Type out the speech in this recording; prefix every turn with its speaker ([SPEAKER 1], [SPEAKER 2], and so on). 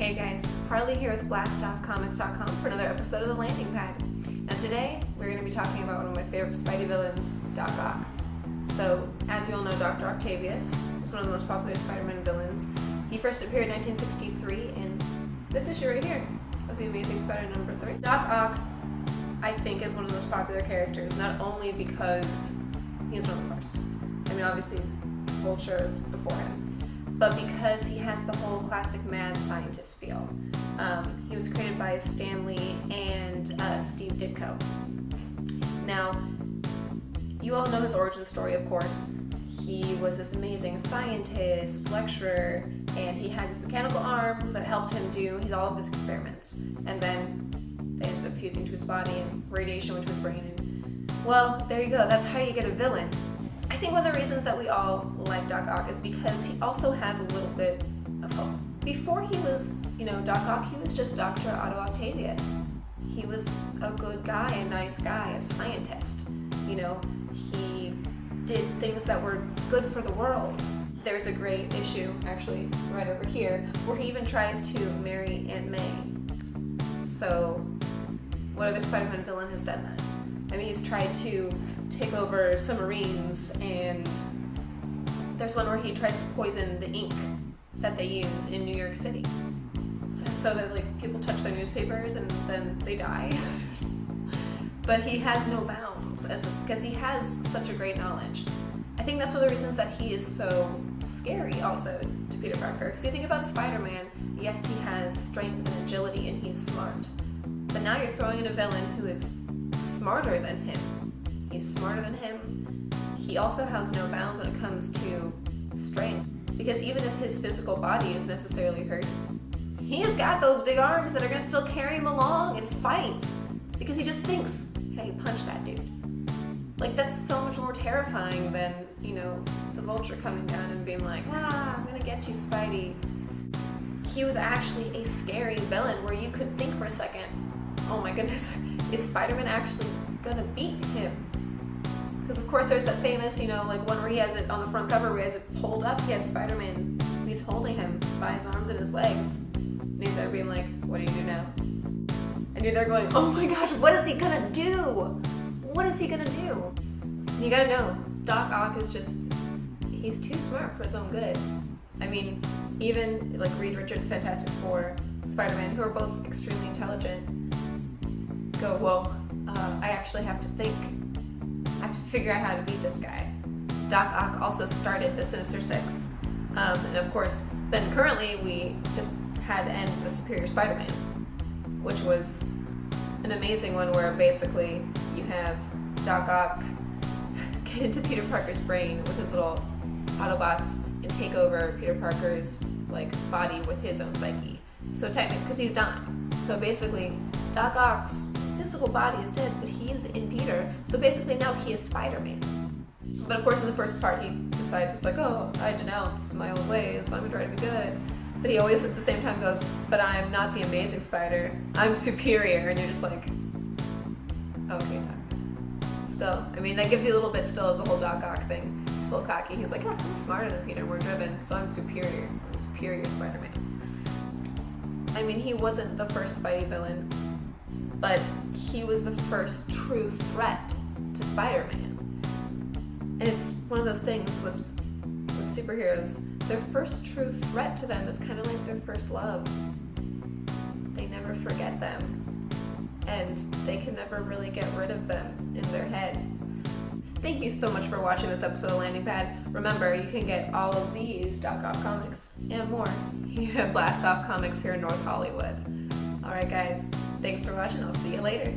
[SPEAKER 1] Hey guys, Harley here with BlastoffComics.com for another episode of The Landing Pad. Now today, we're going to be talking about one of my favorite Spidey villains, Doc Ock. So, as you all know, Dr. Octavius is one of the most popular Spider-Man villains. He first appeared in 1963 in this issue right here of The Amazing Spider-Man number 3. Doc Ock, I think, is one of the most popular characters, not only because he's one of the first. I mean, obviously, Vulture is before him. But because he has the whole classic mad scientist feel. He was created by Stan Lee and Steve Ditko. Now, you all know his origin story, of course. He was this amazing scientist, lecturer, and he had these mechanical arms that helped him do all of his experiments. And then they ended up fusing to his body and radiation went to his brain. And, well, there you go. That's how you get a villain. I think one of the reasons that we all like Doc Ock is because he also has a little bit of hope. Before he was, Doc Ock, he was just Dr. Otto Octavius. He was a good guy, a nice guy, a scientist. He did things that were good for the world. There's a great issue, actually, right over here, where he even tries to marry Aunt May. So, what other Spider-Man villain has done that? I mean, he's tried to take over submarines, and there's one where he tries to poison the ink that they use in New York City, so that people touch their newspapers and then they die. But he has no bounds because he has such a great knowledge. I think that's one of the reasons that he is so scary also to Peter Parker. Because you think about Spider-Man, yes, he has strength and agility and he's smart, but now you're throwing in a villain who is smarter than him. He's smarter than him. He also has no bounds when it comes to strength, because even if his physical body is necessarily hurt, he has got those big arms that are going to still carry him along and fight, because he just thinks, hey, punch that dude. That's so much more terrifying than, the Vulture coming down and being like, I'm going to get you, Spidey. He was actually a scary villain where you could think for a second, oh my goodness, is Spider-Man actually going to beat him? Because of course there's that famous, one where he has it on the front cover where he has it pulled up. He has Spider-Man, he's holding him by his arms and his legs. And he's there being like, what do you do now? And you're there going, oh my gosh, what is he gonna do? What is he gonna do? And you gotta know, Doc Ock is he's too smart for his own good. I mean, even Reed Richards' Fantastic Four, Spider-Man, who are both extremely intelligent, go, well, I actually have to think. I have to figure out how to beat this guy. Doc Ock also started the Sinister Six. And of course, then currently we just had to end the Superior Spider-Man, which was an amazing one where basically you have Doc Ock get into Peter Parker's brain with his little Autobots and take over Peter Parker's body with his own psyche. So technically, because he's dying. So basically, Doc Ock's physical body is dead, but he's in Peter, so basically now he is Spider-Man. But of course in the first part he decides I denounce my old ways, I'm trying to be good. But he always at the same time goes, but I'm not the Amazing Spider, I'm superior, and you're just like, okay, Doc. Still, I mean, that gives you a little bit still of the whole Doc Ock thing. He's a little cocky, he's like, I'm smarter than Peter, more driven, so I'm superior. I'm superior Spider-Man. I mean, he wasn't the first Spidey villain, but he was the first true threat to Spider-Man. And it's one of those things with superheroes. Their first true threat to them is kind of like their first love. They never forget them, and they can never really get rid of them in their head. Thank you so much for watching this episode of Landing Pad. Remember, you can get all of these Doc Ock comics and more here at Blastoff Comics here in North Hollywood. Alright guys, thanks for watching. I'll see you later.